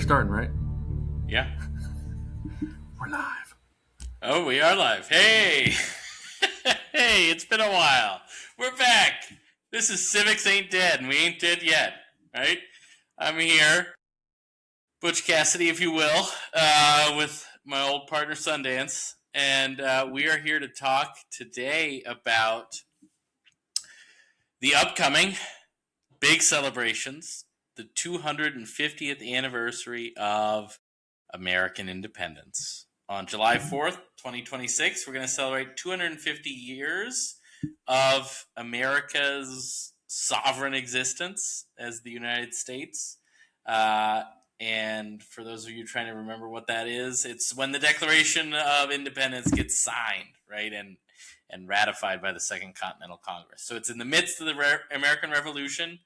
starting, right? Yeah. We're live. Oh, we are live. Hey! Hey, it's been a while. We're back. This is Civics Ain't Dead, and we ain't dead yet, right? I'm here, Butch Cassidy, if you will, with my old partner Sundance, and we are here to talk today about the upcoming big celebrations, the 250th anniversary of American independence. On July 4th, 2026, we're going to celebrate 250 years of America's sovereign existence as the United States. And for those of you trying to remember what that is, it's when the Declaration of Independence gets signed, right, and ratified by the Second Continental Congress. So it's in the midst of the American Revolution.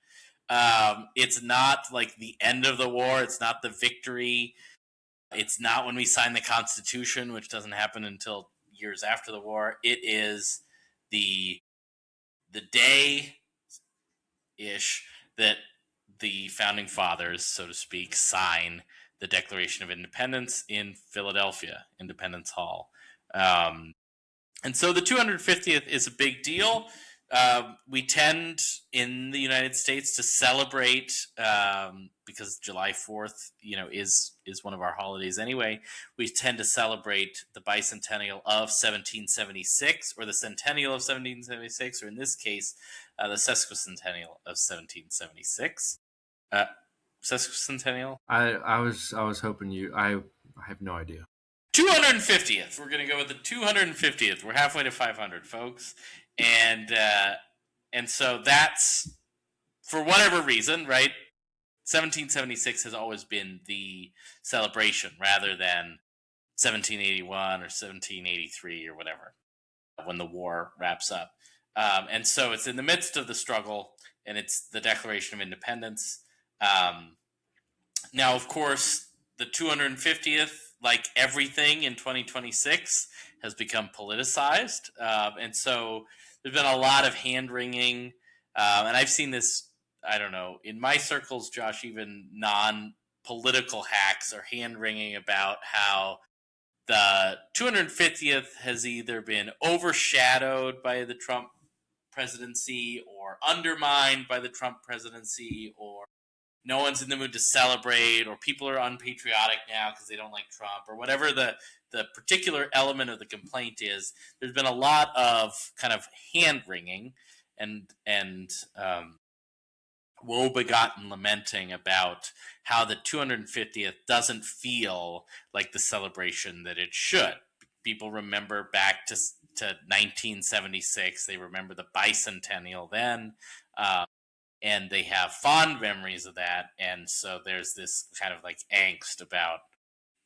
It's not like the end of the war. It's not the victory. It's not when we sign the Constitution, which doesn't happen until years after the war. It is the day ish that the founding fathers, so to speak, sign the Declaration of Independence in Philadelphia, Independence Hall. And so the 250th is a big deal. We tend in the United States to celebrate because July 4th, is one of our holidays anyway. We tend to celebrate the bicentennial of 1776, or the centennial of 1776, or in this case, the sesquicentennial of 1776. Sesquicentennial. I was hoping you. I have no idea. 250th. We're going to go with the 250th. We're halfway to 500, folks. And so that's, for whatever reason, right? 1776 has always been the celebration rather than 1781 or 1783 or whatever when the war wraps up. And so it's in the midst of the struggle, and it's the Declaration of Independence. Now, of course, the 250th, like everything in 2026, has become politicized. And so there's been a lot of hand-wringing. And I've seen this, I don't know, in my circles, Josh, even non-political hacks are hand-wringing about how the 250th has either been overshadowed by the Trump presidency or undermined by the Trump presidency, or no one's in the mood to celebrate, or people are unpatriotic now because they don't like Trump, or whatever the particular element of the complaint is. There's been a lot of kind of hand-wringing and woe-begotten lamenting about how the 250th doesn't feel like the celebration that it should. People remember back to 1976. They remember the bicentennial then. And they have fond memories of that. And so there's this kind of like angst about,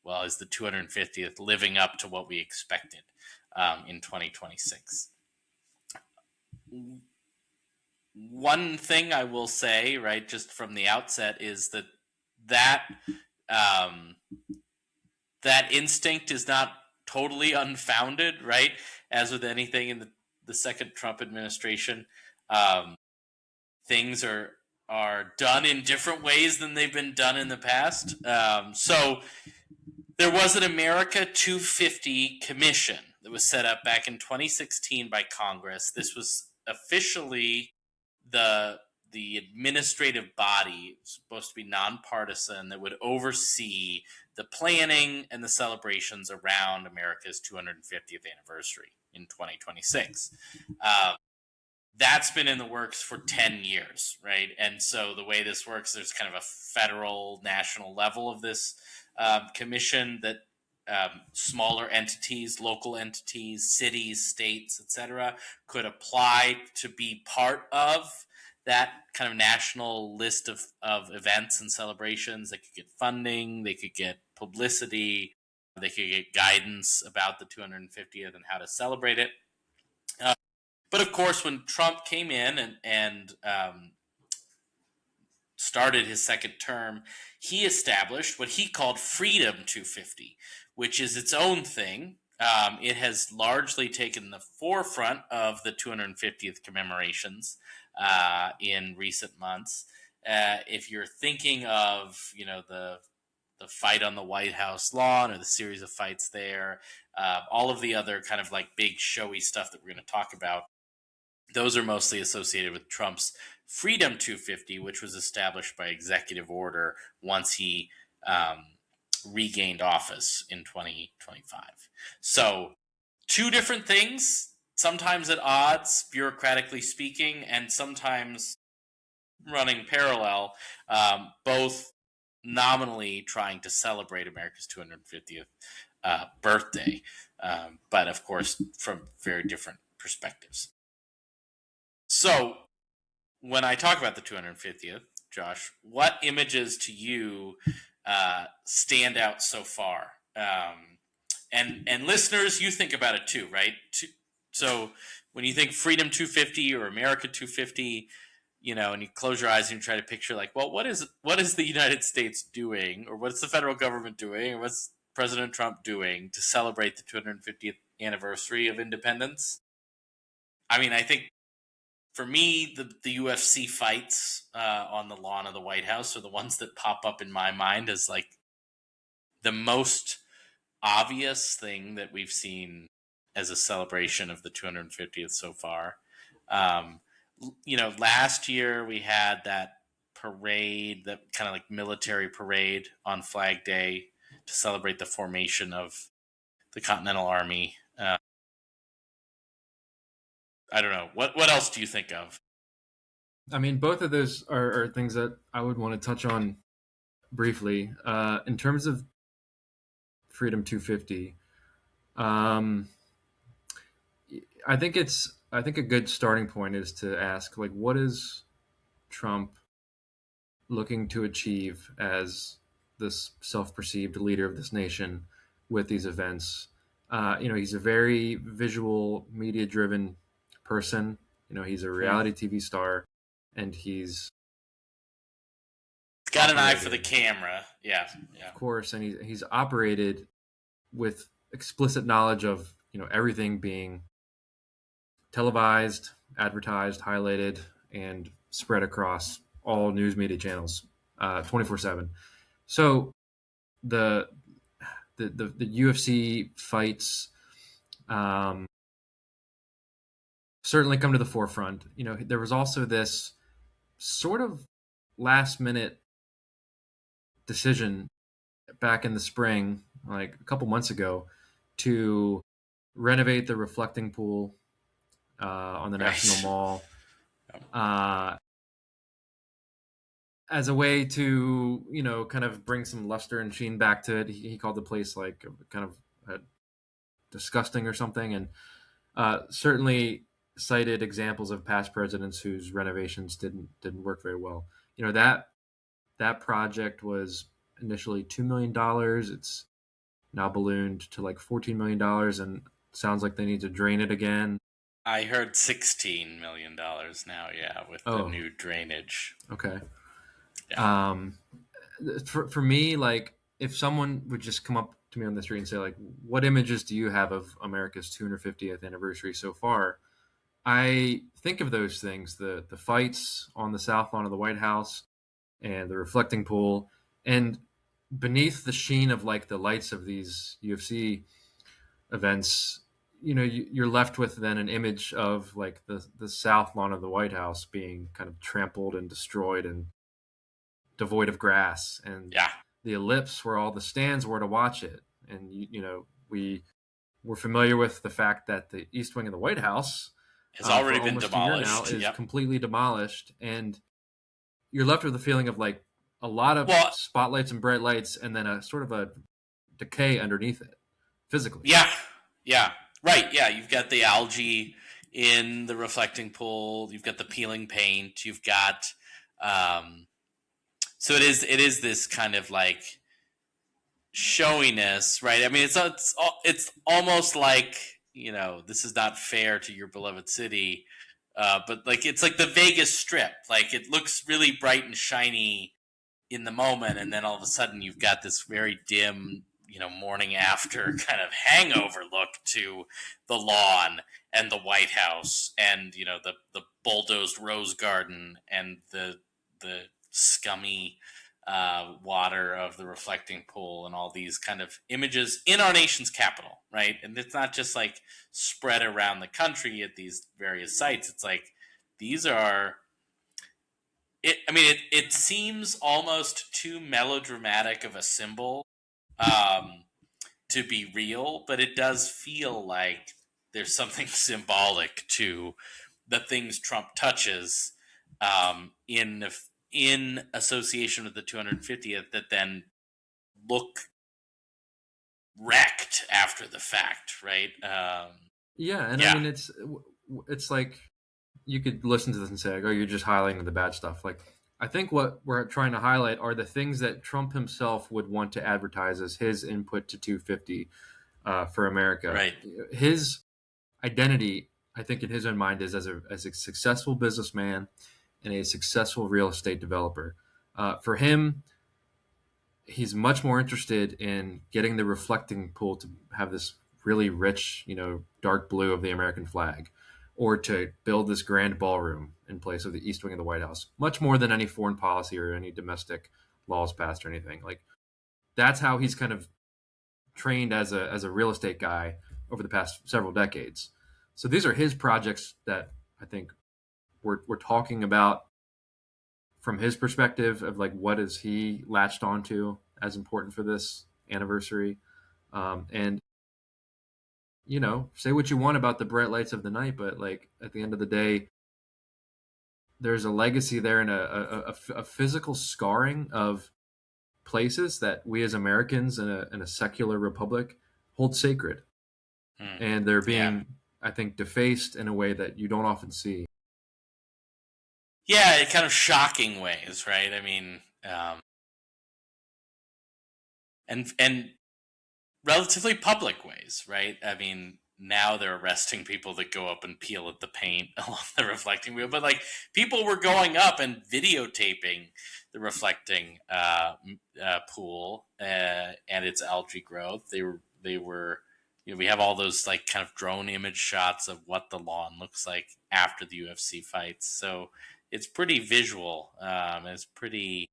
well, is the 250th living up to what we expected in 2026? One thing I will say, right, just from the outset, is that instinct is not totally unfounded, right? As with anything in the second Trump administration, things are done in different ways than they've been done in the past. So there was an America 250 commission that was set up back in 2016 by Congress. This was officially the administrative body, supposed to be nonpartisan, that would oversee the planning and the celebrations around America's 250th anniversary in 2026. That's been in the works for 10 years, right? And so the way this works, there's kind of a federal, national level of this commission that smaller entities, local entities, cities, states, etc., could apply to be part of that kind of national list of events and celebrations. They could get funding, they could get publicity, they could get guidance about the 250th and how to celebrate it. But of course, when Trump came in and started his second term, he established what he called Freedom 250, which is its own thing. It has largely taken the forefront of the 250th commemorations in recent months. If you're thinking of, the the fight on the White House lawn or the series of fights there, all of the other kind of like big showy stuff that we're going to talk about, those are mostly associated with Trump's Freedom 250, which was established by executive order once he regained office in 2025. So, two different things, sometimes at odds, bureaucratically speaking, and sometimes running parallel, both nominally trying to celebrate America's 250th birthday, but of course from very different perspectives. So, when I talk about the 250th, Josh, what images to you stand out so far? And listeners, you think about it too, right? So when you think Freedom 250 or America 250, and you close your eyes and you try to picture like, well, what is the United States doing, or what's the federal government doing, or what's President Trump doing to celebrate the 250th anniversary of independence? I mean, I think for me, the UFC fights on the lawn of the White House are the ones that pop up in my mind as like the most obvious thing that we've seen as a celebration of the 250th so far. Last year we had that parade, that kind of like military parade on Flag Day to celebrate the formation of the Continental Army. I don't know. What else do you think of? I mean, both of those are things that I would want to touch on briefly. In terms of Freedom 250, I think a good starting point is to ask, like, what is Trump looking to achieve as this self-perceived leader of this nation with these events? He's a very visual, media-driven person. He's a reality TV star, and he's got an eye for the camera. Yeah. Of course, and he's operated with explicit knowledge of everything being televised, advertised, highlighted, and spread across all news media channels 24/7. So the UFC fights certainly come to the forefront. There was also this sort of last minute decision back in the spring, like a couple months ago, to renovate the reflecting pool on the National Mall as a way to kind of bring some luster and sheen back to it. He called the place like kind of disgusting or something, and certainly cited examples of past presidents whose renovations didn't work very well. That project was initially $2 million. It's now ballooned to like $14 million, and sounds like they need to drain it again. I heard $16 million now, with the new drainage. Okay. Yeah. For me, like, if someone would just come up to me on the street and say, like, what images do you have of America's 250th anniversary so far? I think of those things, the fights on the south lawn of the White House and the reflecting pool, and beneath the sheen of like the lights of these UFC events, you're left with then an image of like the south lawn of the White House being kind of trampled and destroyed and devoid of grass, and the ellipse where all the stands were to watch it. And we're familiar with the fact that the east wing of the White House has already been demolished. Is completely demolished, and you're left with a feeling of like a lot of spotlights and bright lights, and then a sort of a decay underneath it, physically. Yeah, right. Yeah, you've got the algae in the reflecting pool. You've got the peeling paint. You've got, so it is this kind of like showiness, right? I mean, it's almost like, this is not fair to your beloved city, but like it's like the Vegas Strip. Like it looks really bright and shiny in the moment, and then all of a sudden you've got this very dim, morning after kind of hangover look to the lawn and the White House, and the bulldozed rose garden and the scummy water of the reflecting pool and all these kind of images in our nation's capital, right? And it's not just like spread around the country at these various sites. It's like these are it seems almost too melodramatic of a symbol um, to be real, but it does feel like there's something symbolic to the things Trump touches in association with the 250th that then look wrecked after the fact, right? Yeah, and I Yeah, mean it's like you could listen to this and say like, oh, you're just highlighting the bad stuff. Like I think what we're trying to highlight are the things that Trump himself would want to advertise as his input to 250 for America. right. His identity, I think, in his own mind, is as a successful businessman and a successful real estate developer. For him, he's much more interested in getting the reflecting pool to have this really rich, dark blue of the American flag, or to build this grand ballroom in place of the East Wing of the White House, much more than any foreign policy or any domestic laws passed or anything. Like that's how he's kind of trained as a real estate guy over the past several decades. So these are his projects that I think we're talking about from his perspective of like what is he latched onto as important for this anniversary. And say what you want about the bright lights of the night, but like at the end of the day, there's a legacy there and a physical scarring of places that we as Americans in a secular republic hold sacred, Hmm. and they're Yeah. being, I think, defaced in a way that you don't often see. Yeah, in kind of shocking ways, right? I mean, and relatively public ways, right? I mean, now they're arresting people that go up and peel at the paint along the reflecting wheel, but like people were going up and videotaping the reflecting pool and its algae growth. They were. We have all those like kind of drone image shots of what the lawn looks like after the UFC fights. So it's pretty visual. It's pretty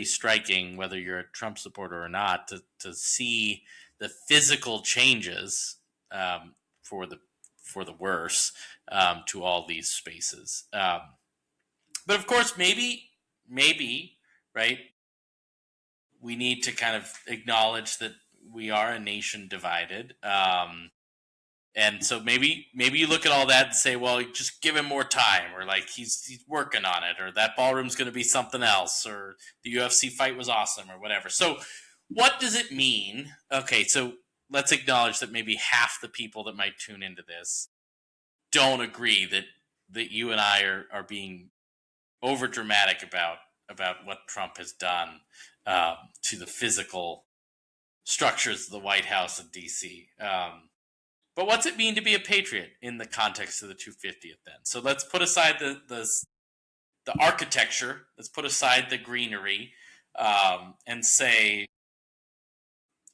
striking, whether you're a Trump supporter or not, to see the physical changes for the worse to all these spaces. But of course, maybe right, we need to kind of acknowledge that we are a nation divided. And so maybe you look at all that and say, well, just give him more time, or like he's working on it, or that ballroom's going to be something else, or the UFC fight was awesome, or whatever. So, what does it mean? Okay, so let's acknowledge that maybe half the people that might tune into this don't agree that you and I are being over dramatic about what Trump has done to the physical structures of the White House and DC. But what's it mean to be a patriot in the context of the 250th then? So let's put aside the architecture, let's put aside the greenery, and say,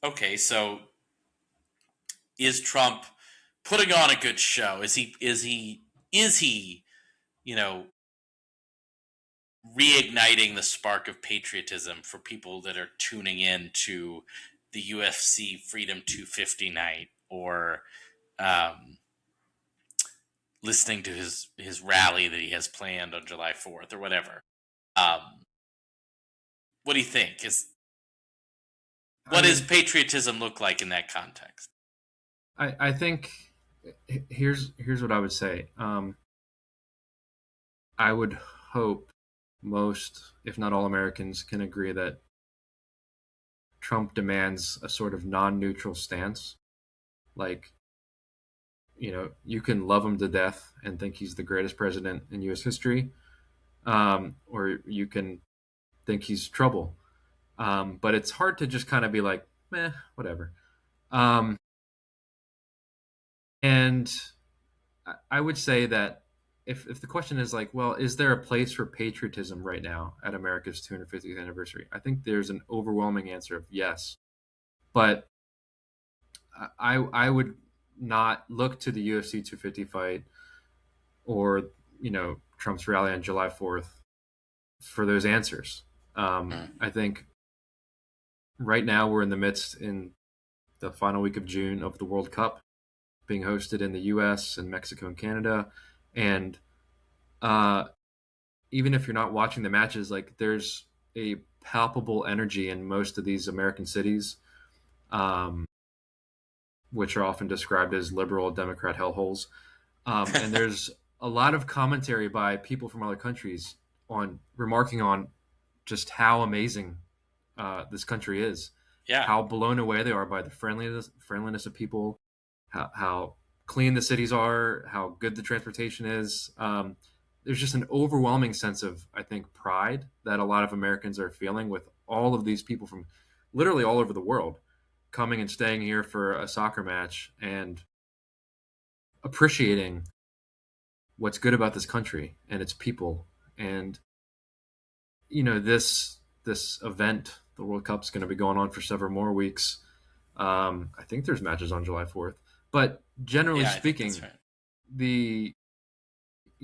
okay, so is Trump putting on a good show? Is he you know reigniting the spark of patriotism for people that are tuning in to the UFC Freedom 250 night, or um, listening to his rally that he has planned on July 4th or whatever. Um, what do you think? I What does mean, patriotism look like in that context? I think here's what I would say. I would hope most, if not all, Americans can agree that Trump demands a sort of non-neutral stance. Like, you can love him to death and think he's the greatest president in U.S. history, or you can think he's trouble. But it's hard to just kind of be like, meh, whatever. Um, and I would say that if the question is like, well, is there a place for patriotism right now at America's 250th anniversary? I think there's an overwhelming answer of yes. But I would not look to the UFC 250 fight or Trump's rally on July 4th for those answers. I think right now we're in the midst in the final week of June of the World Cup being hosted in the U.S. and Mexico and Canada, and uh, even if you're not watching the matches, like there's a palpable energy in most of these American cities, um, which are often described as liberal Democrat hellholes. And there's a lot of commentary by people from other countries on remarking on just how amazing this country is, Yeah. how blown away they are by the friendliness of people, how clean the cities are, how good the transportation is. There's just an overwhelming sense of, I think, pride that a lot of Americans are feeling with all of these people from literally all over the world coming and staying here for a soccer match and appreciating what's good about this country and its people. And this event, the World Cup's going to be going on for several more weeks. I think there's matches on July 4th, but generally Yeah, I think speaking, that's right. the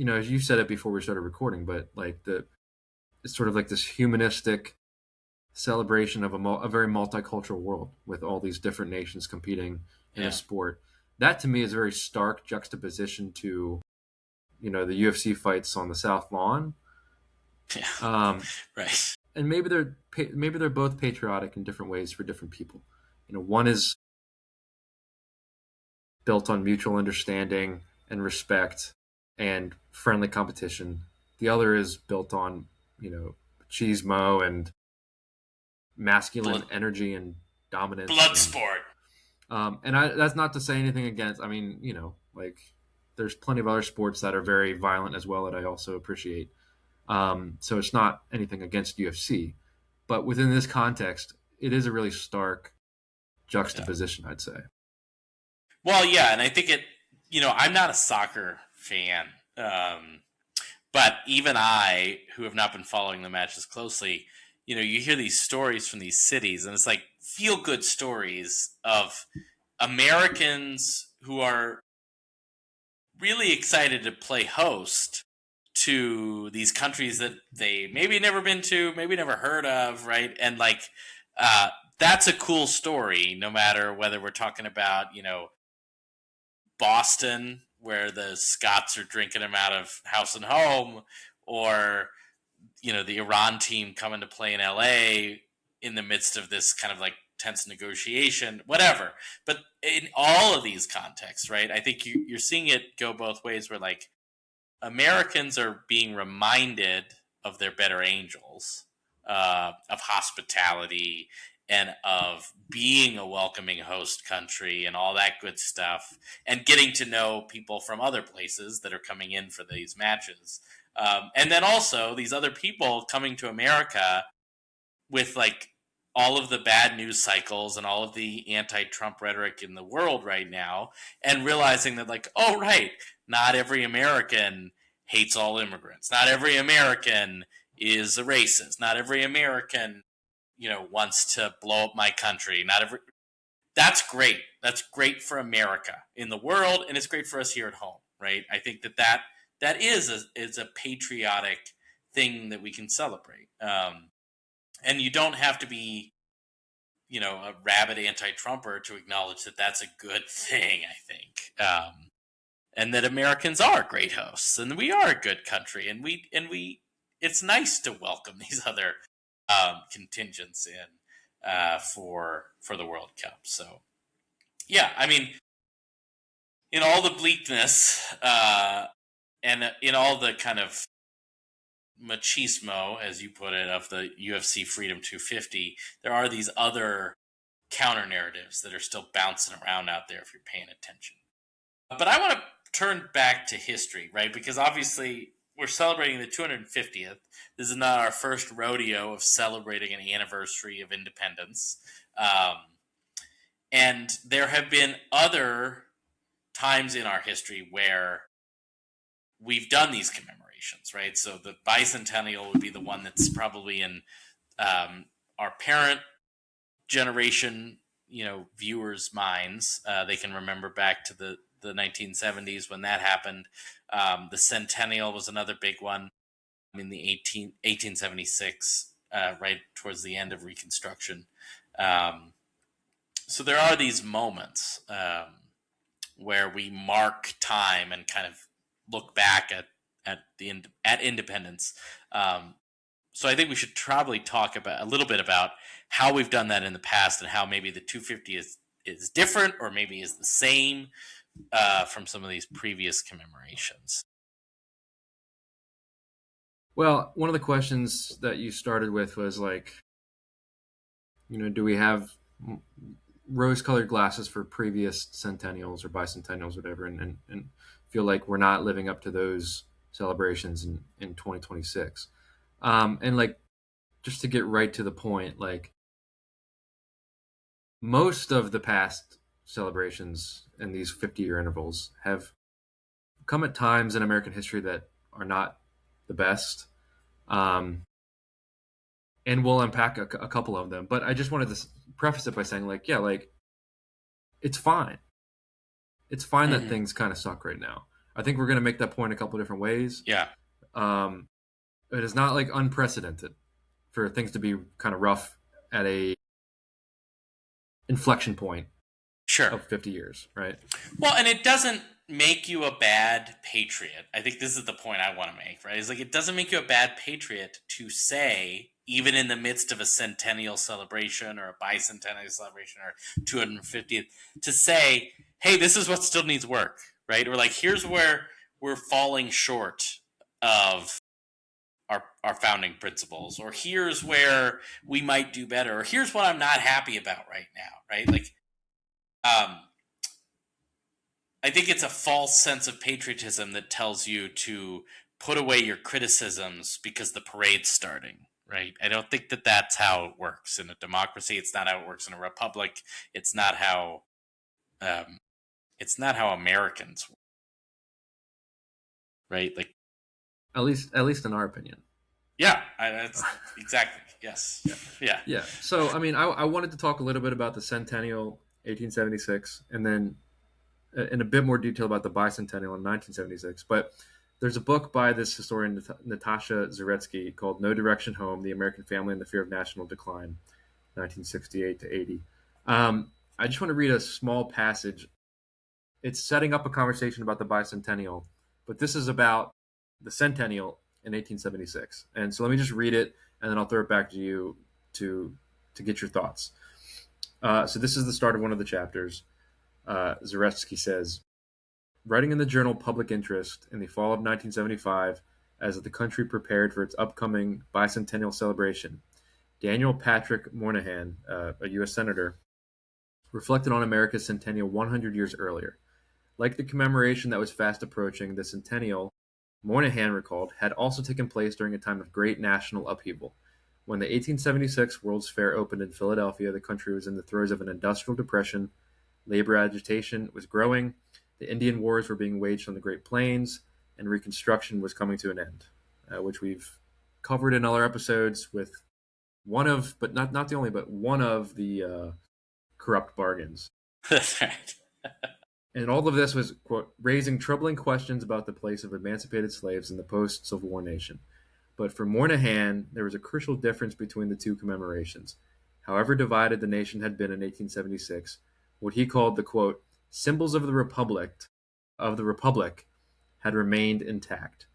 as you said it before we started recording, but like it's sort of like this humanistic celebration of a very multicultural world with all these different nations competing in a Yeah. sport. That to me is a very stark juxtaposition to the UFC fights on the South Lawn. Yeah. Um, Right. and maybe they're both patriotic in different ways for different people. One is built on mutual understanding and respect and friendly competition. The other is built on machismo and masculine Blood, energy and dominance. blood And sport. that's not to say anything against. I mean, like there's plenty of other sports that are very violent as well that I also appreciate. So it's not anything against UFC, but within this context, it is a really stark Yeah. juxtaposition, I'd say. Well, yeah, and I think I'm not a soccer fan, but even I, who have not been following the matches closely, you hear these stories from these cities, and it's like feel good stories of Americans who are really excited to play host to these countries that they maybe never been to, maybe never heard of, right? And like, uh, that's a cool story, no matter whether we're talking about, Boston, where the Scots are drinking them out of house and home, or the Iran team coming to play in LA in the midst of this kind of like tense negotiation, whatever. But in all of these contexts, right, I think you're seeing it go both ways, where like Americans are being reminded of their better angels, of hospitality and of being a welcoming host country and all that good stuff, and getting to know people from other places that are coming in for these matches. And then also these other people coming to America with like all of the bad news cycles and all of the anti-Trump rhetoric in the world right now, and realizing that like, oh right, not every American hates all immigrants, not every American is a racist, not every American wants to blow up my country, not every. That's great for America in the world, and it's great for us here at home, right? I think that is a patriotic thing that we can celebrate. And you don't have to be a rabid anti-Trumper to acknowledge that that's a good thing, I think. And that Americans are great hosts, and we are a good country, and we it's nice to welcome these other contingents in for the World Cup. So yeah, I mean, in all the bleakness, and in all the kind of machismo, as you put it, of the UFC Freedom 250, there are these other counter narratives that are still bouncing around out there if you're paying attention. But I want to turn back to history, right? Because obviously we're celebrating the 250th. This is not our first rodeo of celebrating an anniversary of independence. And there have been other times in our history where we've done these commemorations, right? So the bicentennial would be the one that's probably in our parent generation, viewers' minds. They can remember back to the 1970s when that happened. The centennial was another big one in the 1876 right towards the end of Reconstruction. Um, so there are these moments where we mark time and kind of look back at independence. Um, so I think we should probably talk about a little bit about how we've done that in the past and how maybe the 250 is different or maybe is the same from some of these previous commemorations. Well, one of the questions that you started with was like, do we have rose-colored glasses for previous centennials or bicentennials, whatever, and feel like we're not living up to those celebrations in 2026? And like, just to get right to the point, like most of the past celebrations in these 50-year intervals have come at times in American history that are not the best. Um, and we'll unpack a couple of them. But I just wanted to preface it by saying, like, yeah, like it's fine. It's fine that Mm-hmm. things kind of suck right now. I think we're going to make that point a couple different ways. Yeah, Um, it is not like unprecedented for things to be kind of rough at a inflection point sure. of 50 years, right? Well, and it doesn't make you a bad patriot. I think this is the point I want to make, right? It's like it doesn't make you a bad patriot to say, even in the midst of a centennial celebration or a bicentennial celebration or 250th, to say, hey, this is what still needs work, right? Or like, here's where we're falling short of our founding principles, or here's where we might do better, or here's what I'm not happy about right now, right? Like, um, I think it's a false sense of patriotism that tells you to put away your criticisms because the parade's starting, right? I don't think that that's how it works in a democracy. It's not how it works in a republic. It's not how um, it's not how Americans work, right? Like, At least in our opinion. yeah, that's exactly yes, yeah, Yeah. So, I mean, I wanted to talk a little bit about the centennial 1876 and then in a bit more detail about the bicentennial in 1976. But there's a book by this historian, Natasha Zaretsky, called No Direction Home: The American Family and the Fear of National Decline, 1968 to 80. I just want to read a small passage. It's setting up a conversation about the bicentennial, but this is about the centennial in 1876. And so let me just read it, and then I'll throw it back to you to get your thoughts. So this is the start of one of the chapters. Zaretsky says, writing in the journal Public Interest in the fall of 1975, as the country prepared for its upcoming bicentennial celebration, Daniel Patrick Moynihan, a U.S. Senator, reflected on America's centennial 100 years earlier. Like the commemoration that was fast approaching, the centennial, Moynihan recalled, had also taken place during a time of great national upheaval. When the 1876 World's Fair opened in Philadelphia, the country was in the throes of an industrial depression. Labor agitation was growing, the Indian Wars were being waged on the Great Plains, and Reconstruction was coming to an end, which we've covered in other episodes with one of, but not the only, but one of the corrupt bargains. that's right. And all of this was, quote, raising troubling questions about the place of emancipated slaves in the post Civil War nation. But for Moynihan, there was a crucial difference between the two commemorations. However divided the nation had been in 1876, what he called the, quote, symbols of the Republic had remained intact.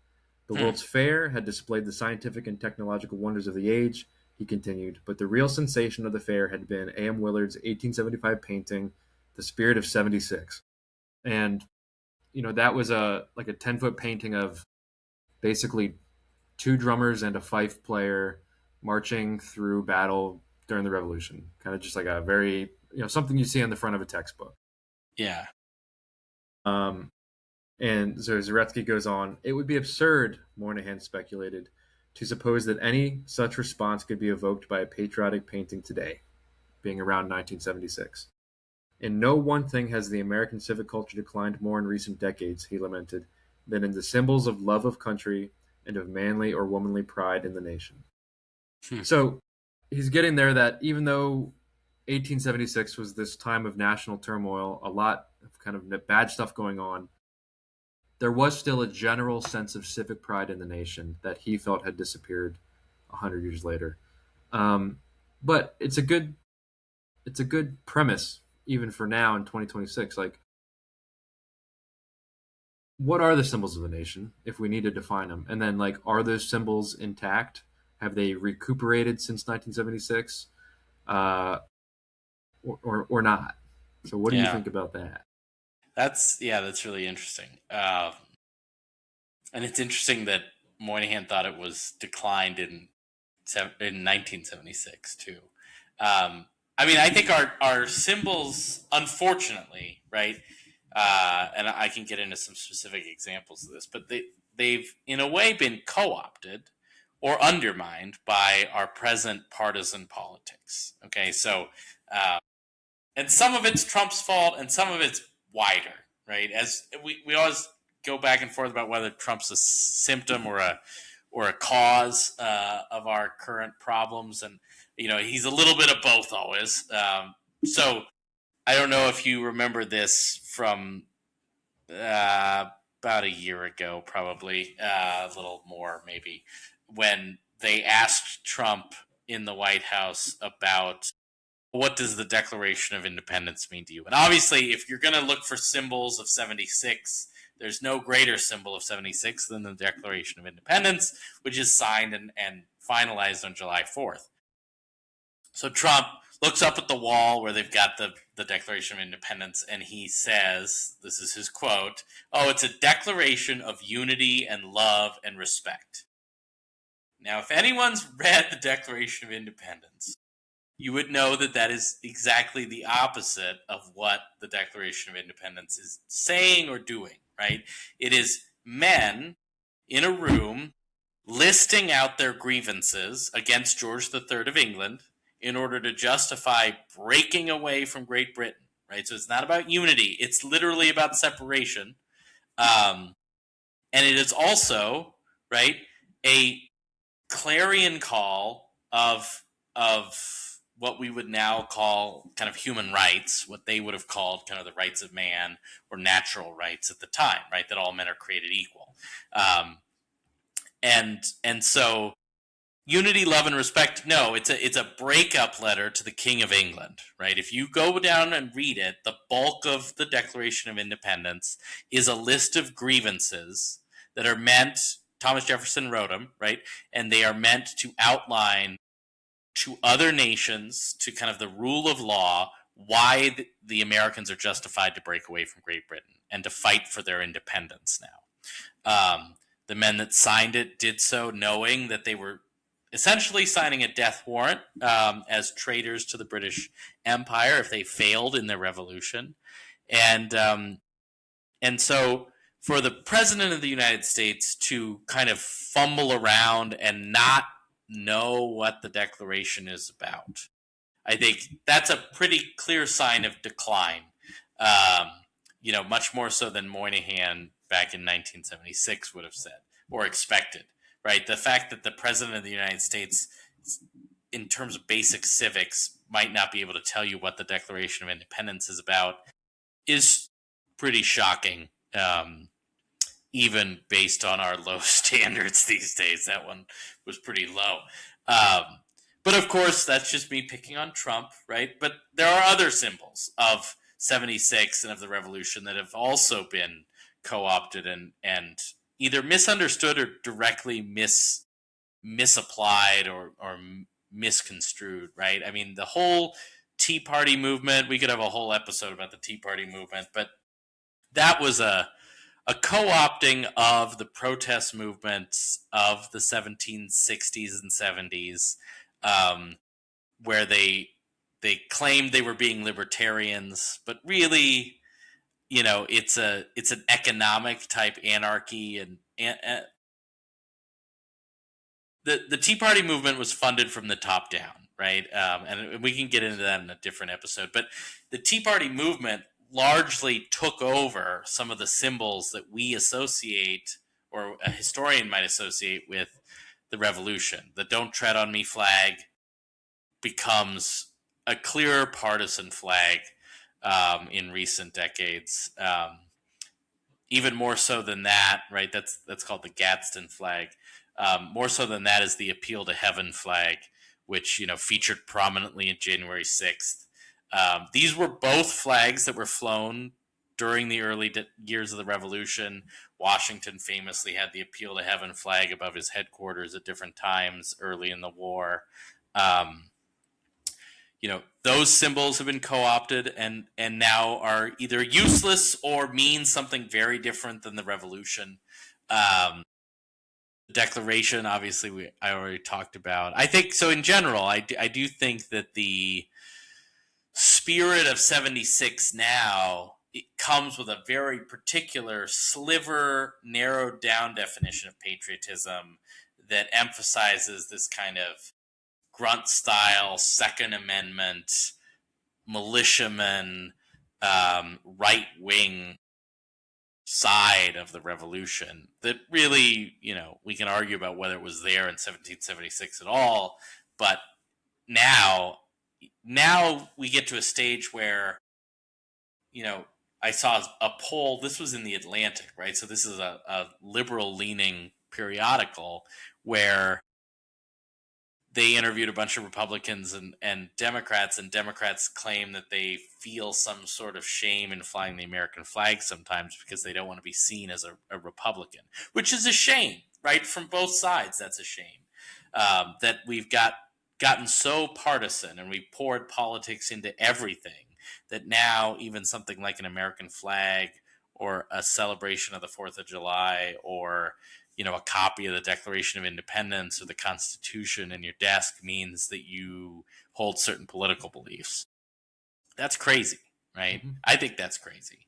The World's Fair had displayed the scientific and technological wonders of the age, he continued, but the real sensation of the fair had been A.M. Willard's 1875 painting, The Spirit of 76. And that was a 10-foot painting of basically two drummers and a fife player marching through battle during the Revolution. Kind of just like a very something you see on the front of a textbook. Yeah. And so Zaretsky goes on, it would be absurd, Moynihan speculated, to suppose that any such response could be evoked by a patriotic painting today, being around 1976. In no one thing has the American civic culture declined more in recent decades, he lamented, than in the symbols of love of country and of manly or womanly pride in the nation. So he's getting there that even though 1876 was this time of national turmoil, a lot of kind of bad stuff going on, there was still a general sense of civic pride in the nation that he felt had disappeared 100 years later. But it's a good premise even for now in 2026. Like, what are the symbols of the nation if we need to define them? And then, like, are those symbols intact? Have they recuperated since 1976, or not? So, what do you Yeah, think about that? that's really interesting. And it's interesting that Moynihan thought it was declined in 1976 too. I mean, I think our symbols, unfortunately, right? And I can get into some specific examples of this, but they've in a way been co-opted or undermined by our present partisan politics. Okay, so and some of it's Trump's fault, and some of it's wider, right? As we always go back and forth about whether Trump's a symptom or a cause of our current problems, and he's a little bit of both always. So I don't know if you remember this from about a year ago, probably a little more, maybe, when they asked Trump in the White House about what does the Declaration of Independence mean to you? And obviously, if you're going to look for symbols of 76, there's no greater symbol of 76 than the Declaration of Independence, which is signed and finalized on July 4th. So Trump looks up at the wall where they've got the Declaration of Independence, and he says, this is his quote, "Oh, it's a declaration of unity and love and respect." Now, if anyone's read the Declaration of Independence, you would know that that is exactly the opposite of what the Declaration of Independence is saying or doing, right? It is men in a room listing out their grievances against George III of England in order to justify breaking away from Great Britain, right? So it's not about unity, it's literally about separation. And it is also, right, a clarion call of what we would now call kind of human rights, what they would have called kind of the rights of man or natural rights at the time, right? That all men are created equal. And so unity, love, and respect. No, it's a breakup letter to the King of England, right? If you go down and read it, the bulk of the Declaration of Independence is a list of grievances that are meant. Thomas Jefferson wrote them, right? And they are meant to outline to other nations, to kind of the rule of law, why the Americans are justified to break away from Great Britain and to fight for their independence now. The men that signed it did so knowing that they were essentially signing a death warrant as traitors to the British Empire if they failed in their revolution. And so for the President of the United States to kind of fumble around and not know what the Declaration is about, I think that's a pretty clear sign of decline. Much more so than Moynihan back in 1976 would have said or expected, right? The fact that the President of the United States, in terms of basic civics, might not be able to tell you what the Declaration of Independence is about is pretty shocking, even based on our low standards these days. That one was pretty low. But of course, that's just me picking on Trump, right? But there are other symbols of 76 and of the revolution that have also been co-opted and either misunderstood or directly misapplied or misconstrued, right? I mean, the whole Tea Party movement, we could have a whole episode about the Tea Party movement, but that was a co-opting of the protest movements of the 1760s and 70s, where they claimed they were being libertarians, but really, it's an economic type anarchy, and the Tea Party movement was funded from the top down, right? And we can get into that in a different episode. But the Tea Party movement largely took over some of the symbols that we associate, or a historian might associate, with the revolution. The "Don't Tread on Me" flag becomes a clearer partisan flag in recent decades. Even more so than that, right? That's called the Gadsden flag. More so than that is the "Appeal to Heaven" flag, which featured prominently in January 6th. These were both flags that were flown during the early years of the Revolution. Washington famously had the Appeal to Heaven flag above his headquarters at different times early in the war. Those symbols have been co-opted and now are either useless or mean something very different than the Revolution. The Declaration, obviously, I already talked about. I think so. In general, I do think that the spirit of 76 now, it comes with a very particular sliver, narrowed down definition of patriotism that emphasizes this kind of grunt style Second Amendment, militiaman, right wing side of the revolution that really, we can argue about whether it was there in 1776 at all, but now we get to a stage where, I saw a poll. This was in the Atlantic, right? So this is a liberal leaning periodical where they interviewed a bunch of Republicans and Democrats, and Democrats claim that they feel some sort of shame in flying the American flag sometimes because they don't want to be seen as a Republican, which is a shame, right? From both sides, that's a shame. That we've gotten so partisan and we poured politics into everything that now even something like an American flag or a celebration of the 4th of July or a copy of the Declaration of Independence or the Constitution in your desk means that you hold certain political beliefs. That's crazy, right? Mm-hmm. I think that's crazy.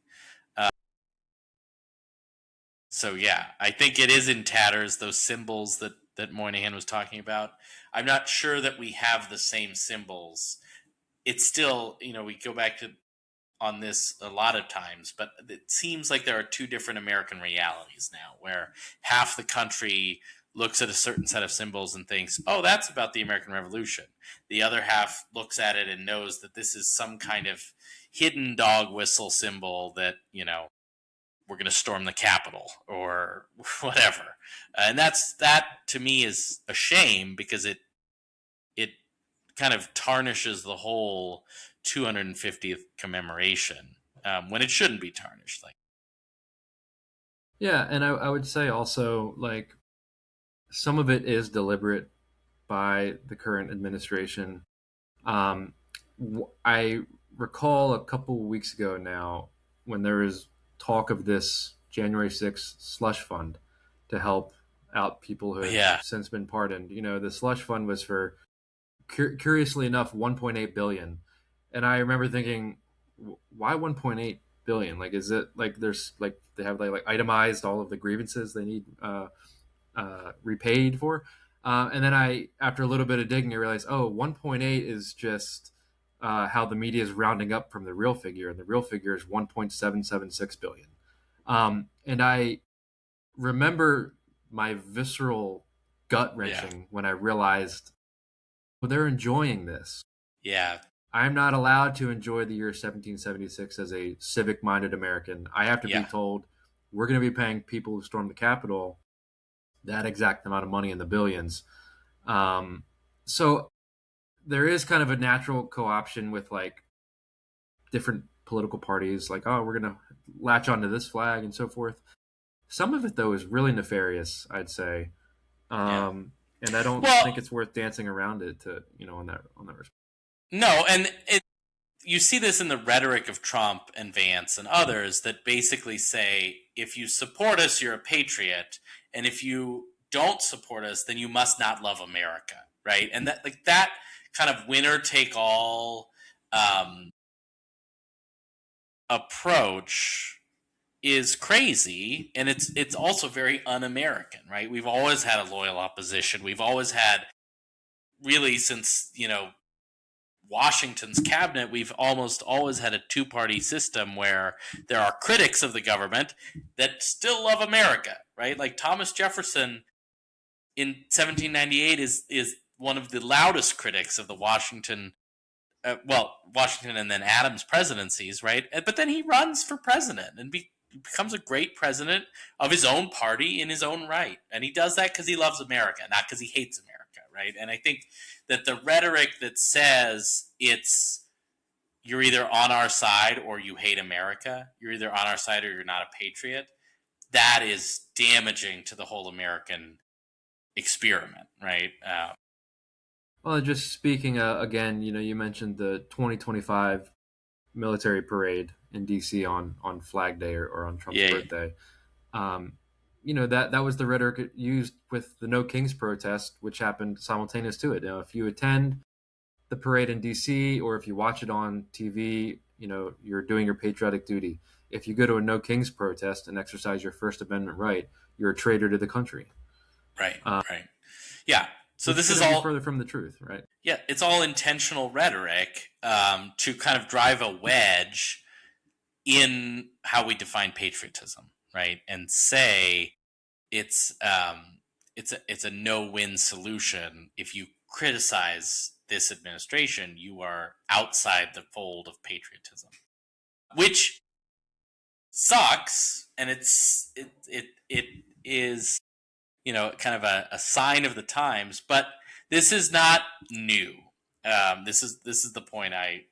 So yeah, I think it is in tatters, those symbols that Moynihan was talking about. I'm not sure that we have the same symbols. It's still, we go back to on this a lot of times, but it seems like there are two different American realities now where half the country looks at a certain set of symbols and thinks, oh, that's about the American Revolution. The other half looks at it and knows that this is some kind of hidden dog whistle symbol that, we're going to storm the Capitol or whatever. And that to me is a shame because it kind of tarnishes the whole 250th commemoration when it shouldn't be tarnished. Yeah, and I would say also, like, some of it is deliberate by the current administration. I recall a couple weeks ago now when there was talk of this January 6th slush fund to help out people who have since been pardoned. The slush fund was for, curiously enough, 1.8 billion. And I remember thinking, why 1.8 billion? Like, is it like there's like they have like itemized all of the grievances they need repaid for? And then after a little bit of digging, I realized, 1.8 is just how the media is rounding up from the real figure, and the real figure is 1.776 billion. And I remember my visceral gut wrenching when I realized, well, they're enjoying this. Yeah. I'm not allowed to enjoy the year 1776 as a civic-minded American. I have to be told we're going to be paying people who stormed the Capitol that exact amount of money in the billions. So there is kind of a natural co-option with like different political parties, like, oh, we're going to latch onto this flag and so forth. Some of it, though, is really nefarious, I'd say. And I don't think it's worth dancing around it to, on that respect. No, and you see this in the rhetoric of Trump and Vance and others that basically say, if you support us, you're a patriot, and if you don't support us, then you must not love America, right? And that kind of winner-take-all approach is crazy, and it's also very un-American, right? We've always had a loyal opposition. We've always had, really since, Washington's cabinet, we've almost always had a two-party system where there are critics of the government that still love America, right? Like Thomas Jefferson in 1798 is one of the loudest critics of the Washington and then Adams presidencies, right? But then he runs for president and becomes a great president of his own party in his own right. And he does that because he loves America, not because he hates America, right? And I think that the rhetoric that says you're either on our side or you hate America, you're either on our side or you're not a patriot, that is damaging to the whole American experiment, right? Well, just speaking again, you mentioned the 2025 military parade in DC on Flag Day or on Trump's Yeah, birthday. Um, that was the rhetoric used with the No Kings protest, which happened simultaneous to it. If you attend the parade in DC or if you watch it on TV, you're doing your patriotic duty. If you go to a No Kings protest and exercise your First Amendment right, you're a traitor to the country. right, right. Yeah. So Which this is couldn't be all, further from the truth, right? yeah, it's all intentional rhetoric to kind of drive a wedge in how we define patriotism, right? And say it's a no-win solution. If you criticize this administration, you are outside the fold of patriotism, which sucks, and it is kind of a sign of the times. But this is not new. This is the point I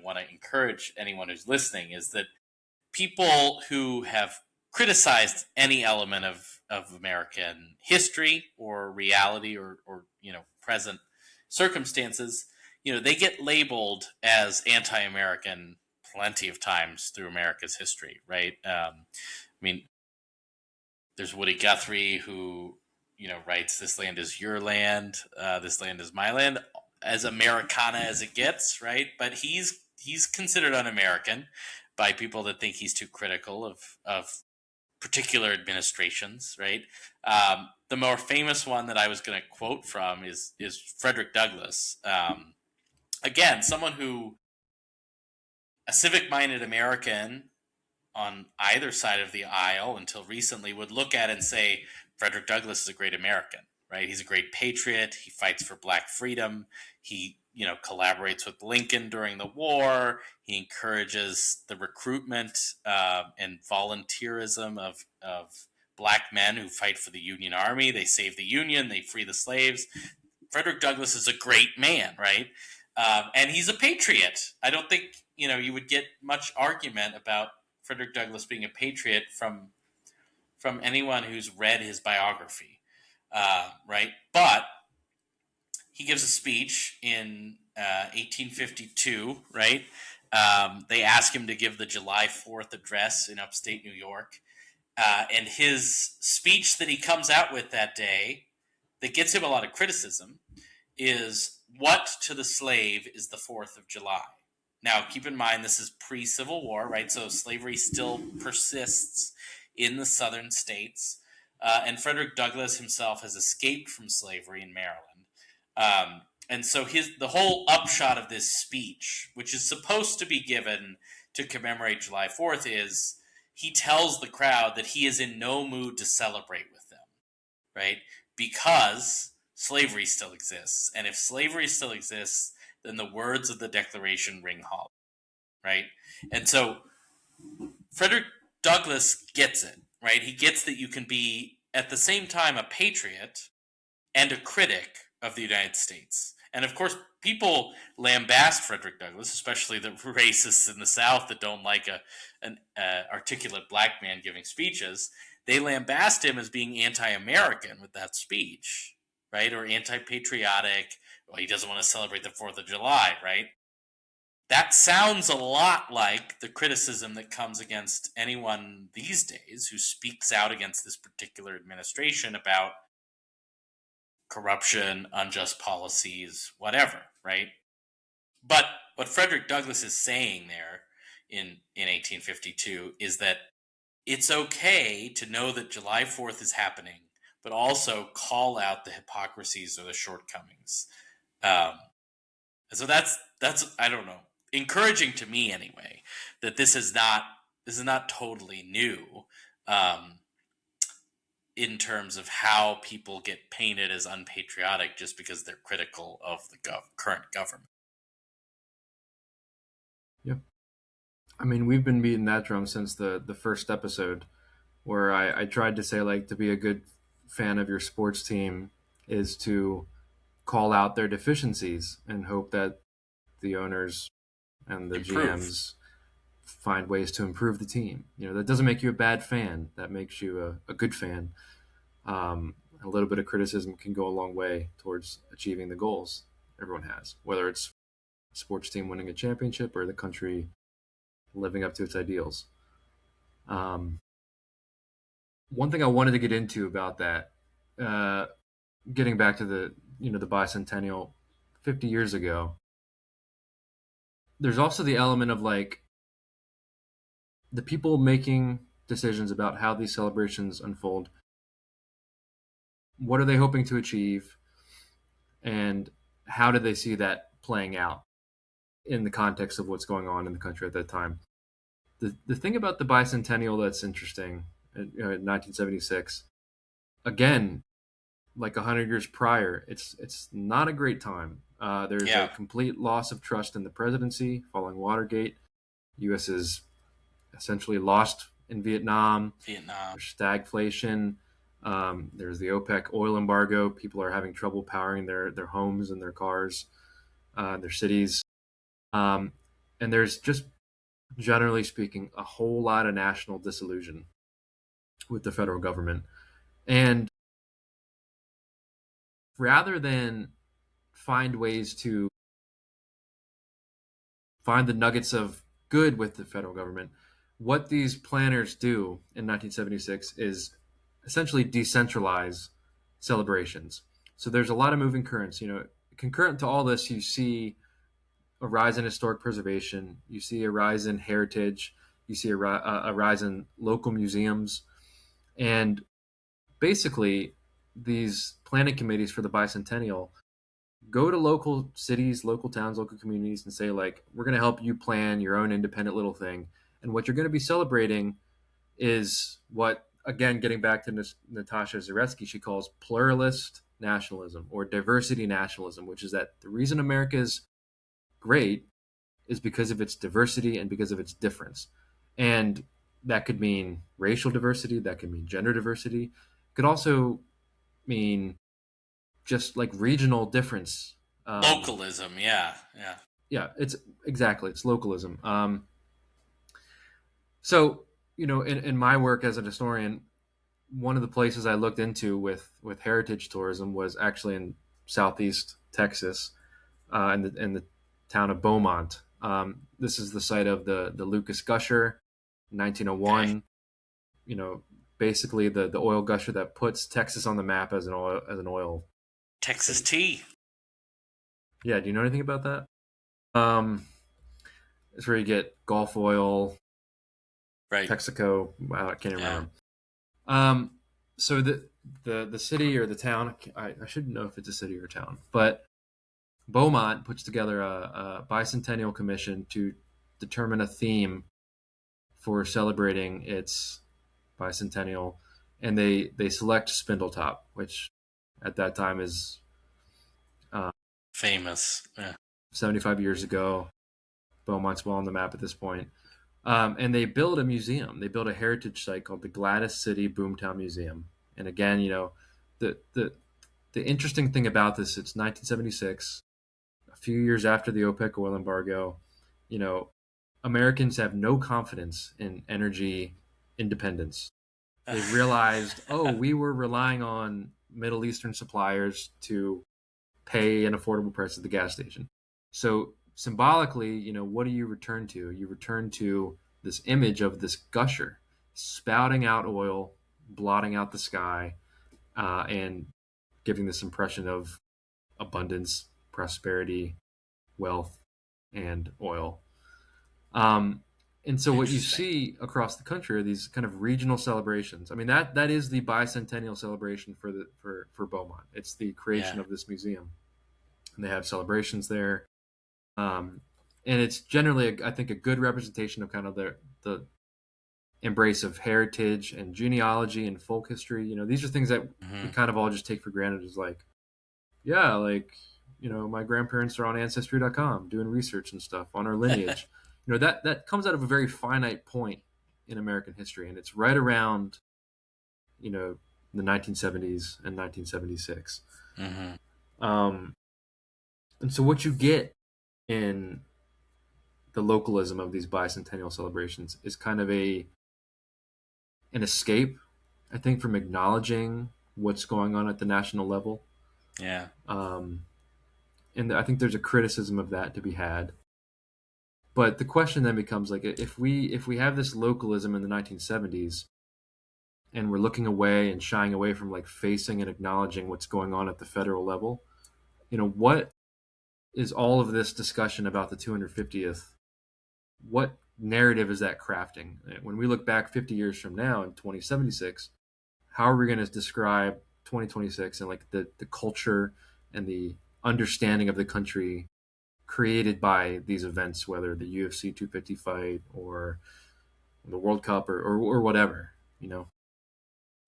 want to encourage anyone who's listening, is that people who have criticized any element of American history or reality or present circumstances, they get labeled as anti-American plenty of times through America's history, right? I mean, there's Woody Guthrie who writes, "This land is your land, this land is my land," as Americana as it gets, right? But he's considered un-American by people that think he's too critical of particular administrations, right? The more famous one that I was going to quote from is Frederick Douglass. Again, someone who, a civic-minded American on either side of the aisle until recently, would look at and say, Frederick Douglass is a great American, right? He's a great patriot. He fights for black freedom. He collaborates with Lincoln during the war. He encourages the recruitment and volunteerism of black men who fight for the Union Army. They save the Union. They free the slaves. Frederick Douglass is a great man, right? And he's a patriot. I don't think you would get much argument about Frederick Douglass being a patriot from anyone who's read his biography, right? But he gives a speech in 1852, right? They ask him to give the July 4th address in upstate New York. And his speech that he comes out with that day, that gets him a lot of criticism, is, "What to the slave is the 4th of July?" Now, keep in mind, this is pre-Civil War, right? So slavery still persists in the southern states. And Frederick Douglass himself has escaped from slavery in Maryland. And so the whole upshot of this speech, which is supposed to be given to commemorate July 4th, is he tells the crowd that he is in no mood to celebrate with them, right? Because slavery still exists. And if slavery still exists, then the words of the Declaration ring hollow, right? And so Frederick Douglass gets it, right? He gets that you can be at the same time a patriot and a critic of the United States. And of course, people lambast Frederick Douglass, especially the racists in the South that don't like an articulate black man giving speeches. They lambast him as being anti-American with that speech, right? Or anti-patriotic. Well, he doesn't want to celebrate the 4th of July, right? That sounds a lot like the criticism that comes against anyone these days who speaks out against this particular administration about corruption, unjust policies, whatever, right? But what Frederick Douglass is saying there in 1852 is that it's okay to know that July 4th is happening, but also call out the hypocrisies or the shortcomings. So that's I don't know, encouraging to me anyway, that this is not totally new. In terms of how people get painted as unpatriotic just because they're critical of the current government. Yep. I mean, we've been beating that drum since the first episode, where I tried to say, like, to be a good fan of your sports team is to call out their deficiencies and hope that the owners and the Improve. GMs find ways to improve the team. That doesn't make you a bad fan. That makes you a good fan. A little bit of criticism can go a long way towards achieving the goals everyone has, whether it's a sports team winning a championship or the country living up to its ideals. Um, One thing I wanted to get into about that, uh, getting back to the bicentennial 50 years ago, there's also the element of like the people making decisions about how these celebrations unfold. What are they hoping to achieve, and how do they see that playing out in the context of what's going on in the country at that time? The thing about the bicentennial that's interesting, in 1976, again, like 100 years prior, it's not a great time. There's a Yeah. complete loss of trust in the presidency following Watergate. U.S. is essentially lost in Vietnam. Vietnam. There's stagflation. There's the OPEC oil embargo. People are having trouble powering their homes and their cars, their cities. And there's just, generally speaking, a whole lot of national disillusion with the federal government. And rather than find ways to find the nuggets of good with the federal government, what these planners do in 1976 is essentially decentralize celebrations. So there's a lot of moving currents. Concurrent to all this, you see a rise in historic preservation, you see a rise in heritage, you see a rise in local museums, and basically these planning committees for the bicentennial go to local cities, local towns, local communities, and say, like, we're going to help you plan your own independent little thing. And what you're going to be celebrating is what, again, getting back to Natasha Zaretsky, she calls pluralist nationalism or diversity nationalism, which is that the reason America is great is because of its diversity and because of its difference. And that could mean racial diversity, that could mean gender diversity, it could also mean just like regional difference. Localism. Yeah. Yeah. Yeah, it's localism. So in my work as a historian, one of the places I looked into with heritage tourism was actually in Southeast Texas, in the town of Beaumont. This is the site of the Lucas Gusher, Okay. 1901. You know, basically the oil gusher that puts Texas on the map as an oil Texas state. tea. Yeah, do you know anything about that? Um, it's where you get Gulf oil, Right. Texaco. Wow, I can't even Yeah. remember. So the city or the town, I shouldn't know if it's a city or a town, but Beaumont puts together a bicentennial commission to determine a theme for celebrating its bicentennial, and they select Spindletop, which at that time is uh, Famous. Yeah. 75 years ago. Beaumont's well on the map at this point. And they build a museum. They build a heritage site called the Gladys City Boomtown Museum. And again, the the the interesting thing about this, it's 1976, a few years after the OPEC oil embargo. You know, Americans have no confidence in energy independence. They've realized, oh, we were relying on Middle Eastern suppliers to pay an affordable price at the gas station. So symbolically, what do you return to? You return to this image of this gusher spouting out oil, blotting out the sky, and giving this impression of abundance, prosperity, wealth, and oil. Um, and so what you Interesting. see across the country are these kind of regional celebrations. I mean, that is the bicentennial celebration for Beaumont. It's the Yeah. creation of this museum, and they have celebrations there. Um, and it's generally, I think, a good representation of kind of the embrace of heritage and genealogy and folk history. These are things that we Hmm. kind of all just take for granted as like, yeah, like, my grandparents are on ancestry.com doing research and stuff on our lineage. That comes out of a very finite point in American history, and it's right around, you know, the 1970s and 1976. Hmm. Um, and so what you get in the localism of these bicentennial celebrations is kind of an escape, I think, from acknowledging what's going on at the national level. Yeah. Um, and I think there's a criticism of that to be had. But the question then becomes like if we have this localism in the 1970s and we're looking away and shying away from like facing and acknowledging what's going on at the federal level, what is all of this discussion about the 250th? What narrative is that crafting? When we look back 50 years from now in 2076, how are we going to describe 2026 and like the culture and the understanding of the country created by these events, whether the UFC 250 fight or the World Cup or whatever, you know?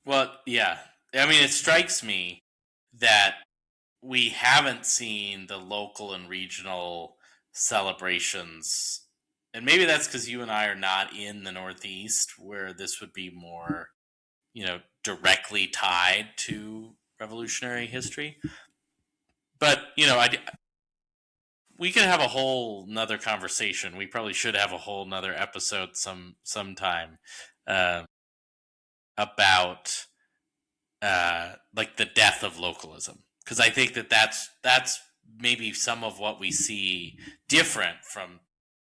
Well, yeah. I mean, it strikes me that we haven't seen the local and regional celebrations. And maybe that's because you and I are not in the Northeast, where this would be more, directly tied to revolutionary history. But, we could have a whole nother conversation. We probably should have a whole nother episode sometime uh, about like the death of localism, because I think that's maybe some of what we see different from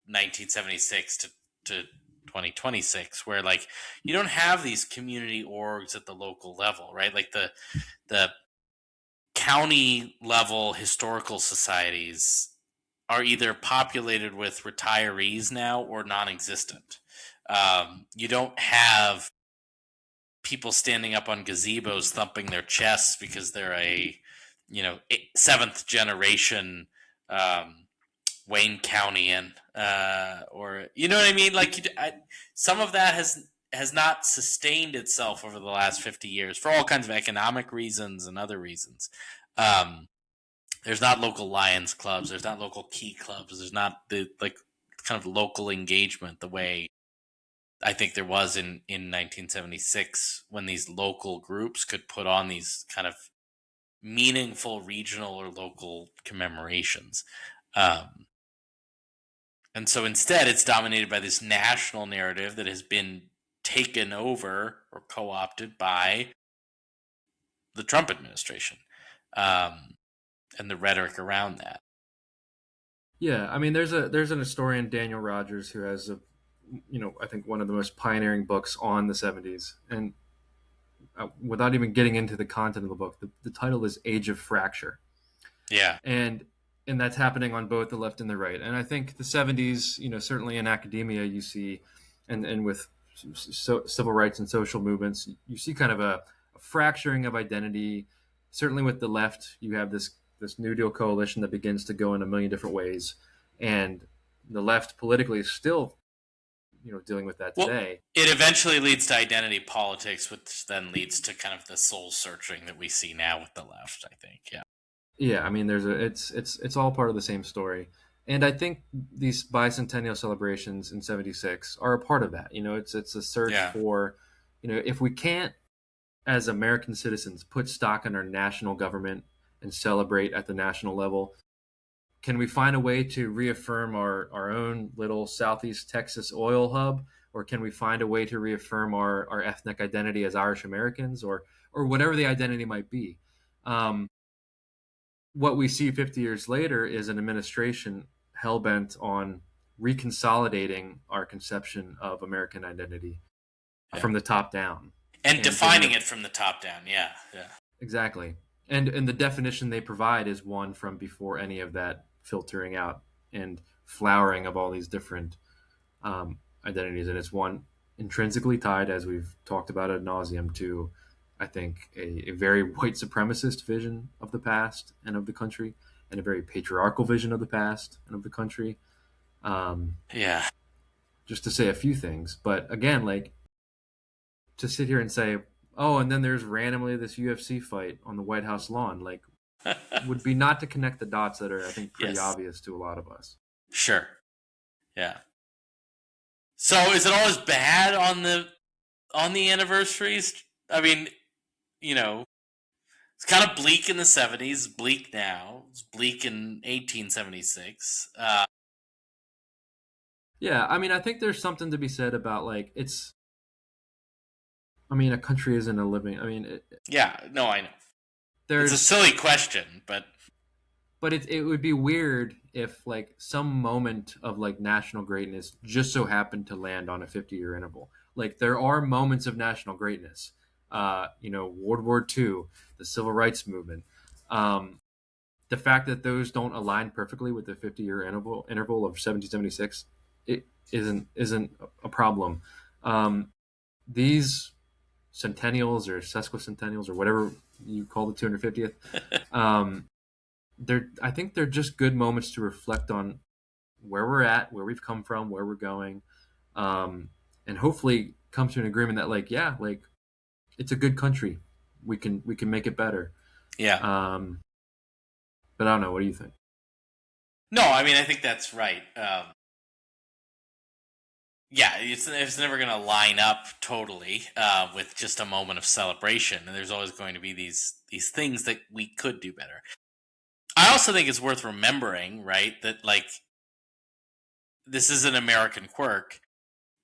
1976 to 2026, where like you don't have these community orgs at the local level, right? Like the county level historical societies are either populated with retirees now or non-existent. You don't have people standing up on gazebos thumping their chests because they're a seventh generation Wayne Countyan, or you know what I mean. Like some of that has not sustained itself over the last 50 years for all kinds of economic reasons and other reasons. Um, there's not local Lions clubs. There's not local Key clubs. There's not the like kind of local engagement the way I think there was in 1976, when these local groups could put on these kind of meaningful regional or local commemorations. Um, and so instead, it's dominated by this national narrative that has been taken over or co opted by the Trump administration, um, and the rhetoric around that. Yeah, I mean, there's an historian, Daniel Rogers, who has I think one of the most pioneering books on the 70s. And without even getting into the content of the book, the title is Age of Fracture. Yeah. And that's happening on both the left and the right. And I think the 70s, certainly in academia, you see, and with civil rights and social movements, you see kind of a fracturing of identity. Certainly with the left, you have this New Deal coalition that begins to go in a million different ways, and the left politically is still, dealing with that Well, today. it eventually leads to identity politics, which then leads to kind of the soul searching that we see now with the left, I think. Yeah. Yeah, I mean, it's all part of the same story, and I think these bicentennial celebrations in '76 are a part of that. It's a search Yeah. for, if we can't, as American citizens, put stock in our national government and celebrate at the national level, can we find a way to reaffirm our own little Southeast Texas oil hub, or can we find a way to reaffirm our ethnic identity as Irish Americans, or whatever the identity might be? Um, what we see 50 years later is an administration hell bent on reconsolidating our conception of American identity Yeah. from the top down And defining bringing it from the top down. Yeah. Yeah. exactly. And the definition they provide is one from before any of that filtering out and flowering of all these different identities, and it's one intrinsically tied, as we've talked about ad nauseum, to I think a very white supremacist vision of the past and of the country, and a very patriarchal vision of the past and of the country. Um, Yeah. just to say a few things, but again, like to sit here and say, oh, and then there's randomly this UFC fight on the White House lawn, like would be not to connect the dots that are, I think, pretty Yes. obvious to a lot of us. Sure. Yeah. So is it always bad on the anniversaries? I mean, you know, It's kind of bleak in the 70s, bleak now. It's bleak in 1876. Yeah, I mean, I think there's something to be said about like it's. I mean, a country isn't a living. I mean, Yeah, no, I know. It's a there's, silly question, but but it would be weird if like some moment of like national greatness just so happened to land on a 50-year interval. Like there are moments of national greatness. World War II, the Civil Rights Movement. Um, the fact that those don't align perfectly with the 50-year interval of 1776, it isn't a problem. Um, these centennials or sesquicentennials or whatever you call the 250th, um, I think they're just good moments to reflect on where we're at, where we've come from, where we're going, um, and hopefully come to an agreement that like yeah, like it's a good country. We can make it better. yeah. Um, but I don't know. What do you think? No, I mean, I think that's right. Yeah, it's never going to line up totally with just a moment of celebration, and there's always going to be these things that we could do better. I also think it's worth remembering, right, that like this is an American quirk,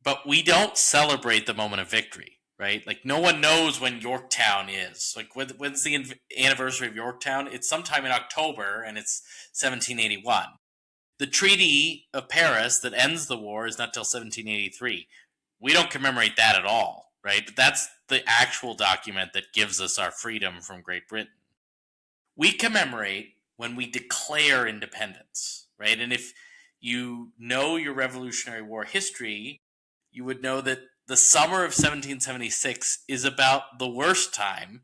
but we don't celebrate the moment of victory, right? Like no one knows when Yorktown is. Like when's the anniversary of Yorktown? It's sometime in October, and it's 1781. The Treaty of Paris that ends the war is not till 1783. We don't commemorate that at all, right? But that's the actual document that gives us our freedom from Great Britain. We commemorate when we declare independence, right? And if you know your Revolutionary War history, you would know that the summer of 1776 is about the worst time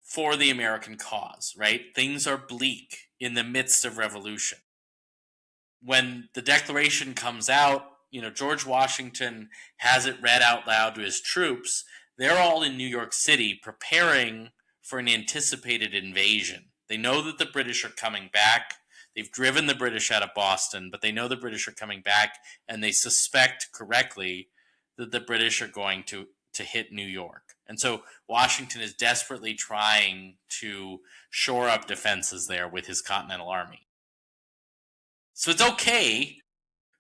for the American cause, right? Things are bleak in the midst of revolution. When the Declaration comes out, George Washington has it read out loud to his troops. They're all in New York City preparing for an anticipated invasion. They know that the British are coming back. They've driven the British out of Boston, but they know the British are coming back, and they suspect correctly that the British are going to hit New York. And so Washington is desperately trying to shore up defenses there with his Continental Army. So it's okay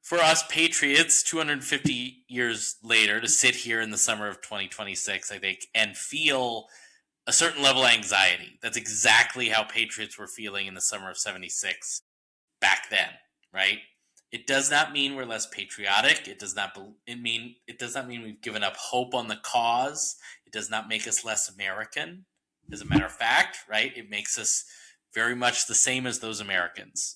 for us patriots 250 years later to sit here in the summer of 2026, I think, and feel a certain level of anxiety. That's exactly how patriots were feeling in the summer of 76 back then, right? It does not mean we're less patriotic. It does not mean we've given up hope on the cause. It does not make us less American. As a matter of fact, right, it makes us very much the same as those Americans.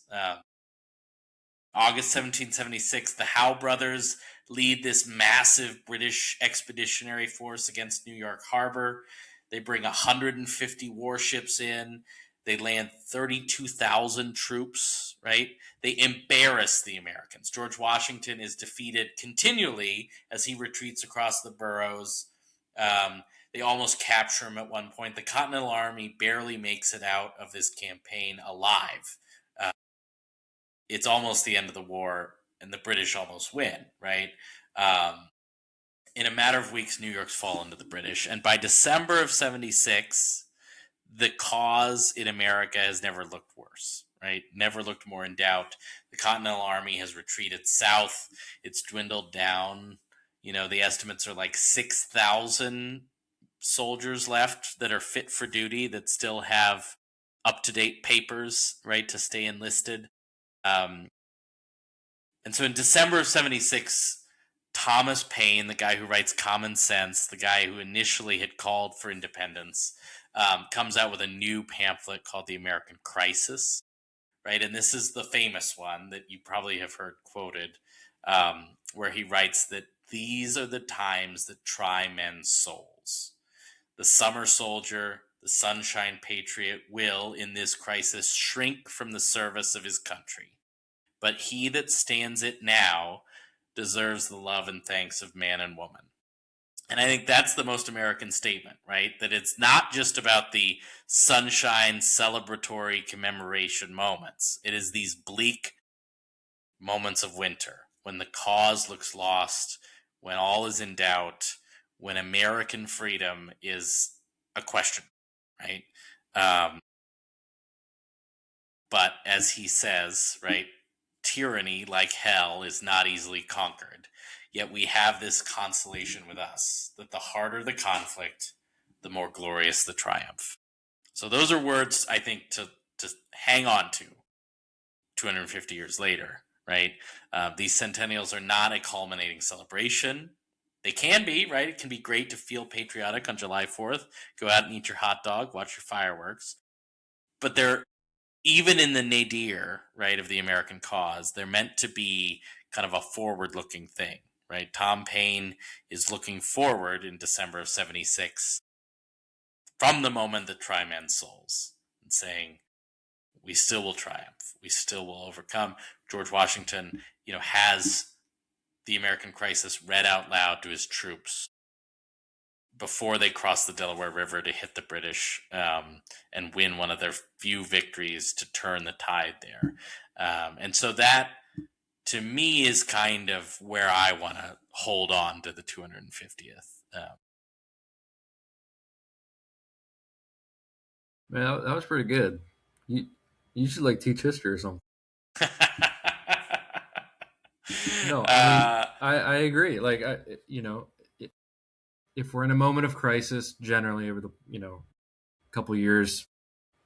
August 1776, the Howe brothers lead this massive British expeditionary force against New York Harbor. They bring 150 warships in. They land 32,000 troops, right? They embarrass the Americans. George Washington is defeated continually as he retreats across the boroughs. They almost capture him at one point. The Continental Army barely makes it out of this campaign alive. It's almost the end of the war, and the British almost win, right? In a matter of weeks, New York's fallen to the British, and by December of 76, the cause in America has never looked worse, right? Never looked more in doubt. The Continental Army has retreated south. It's dwindled down. The estimates are like 6,000 soldiers left that are fit for duty, that still have up-to-date papers, right, to stay enlisted. And so in December of 76, Thomas Paine, the guy who writes Common Sense, the guy who initially had called for independence, comes out with a new pamphlet called The American Crisis, right? And this is the famous one that you probably have heard quoted, where he writes that these are the times that try men's souls. The summer soldier, the sunshine patriot will, in this crisis, shrink from the service of his country. But he that stands it now deserves the love and thanks of man and woman. And I think that's the most American statement, right? That it's not just about the sunshine, celebratory commemoration moments. It is these bleak moments of winter when the cause looks lost, when all is in doubt, when American freedom is a question, right? Um, but as he says, right, tyranny, like hell, is not easily conquered. Yet we have this consolation with us that the harder the conflict, the more glorious the triumph. So those are words I think to hang on to 250 years later, right? These centennials are not a culminating celebration. They can be, right? It can be great to feel patriotic on July 4th, go out and eat your hot dog, watch your fireworks. But they're, even in the nadir, right, of the American cause, they're meant to be kind of a forward looking thing, right? Tom Paine is looking forward in December of 76 from the moment that Try Men's Souls and saying, we still will triumph. We still will overcome. George Washington, has the American crisis read out loud to his troops before they cross the Delaware River to hit the British and win one of their few victories to turn the tide there. And so that, to me, is kind of where I want to hold on to the 250th. Man, that was pretty good. You should like teach history or something. No, I mean I agree. Like if we're in a moment of crisis, generally over the couple years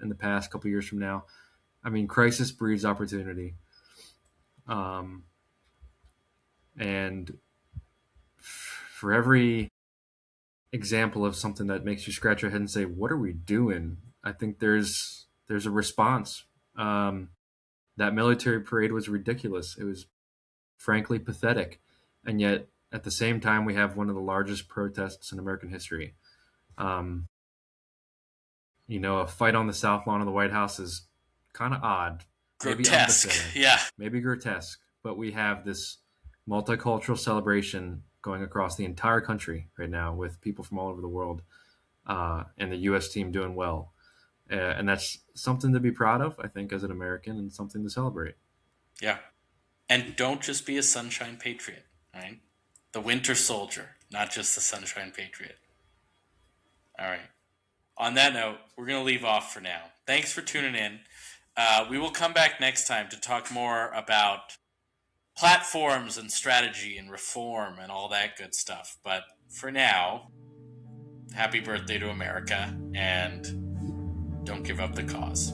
in the past, couple years from now, I mean crisis breeds opportunity. Um, and for every example of something that makes you scratch your head and say, "What are we doing?" I think there's a response. That military parade was ridiculous. It was frankly pathetic, and yet at the same time, we have one of the largest protests in American history. Um, a fight on the South Lawn of the White House is kind of odd, maybe grotesque. unbefitting, Yeah. maybe grotesque, but we have this multicultural celebration going across the entire country right now with people from all over the world, and the U.S. team doing well. And that's something to be proud of, I think, as an American, and something to celebrate. Yeah. And don't just be a sunshine patriot, right? The winter soldier, not just the sunshine patriot. All right. On that note, we're going to leave off for now. Thanks for tuning in. We will come back next time to talk more about platforms and strategy and reform and all that good stuff. But for now, happy birthday to America, and don't give up the cause.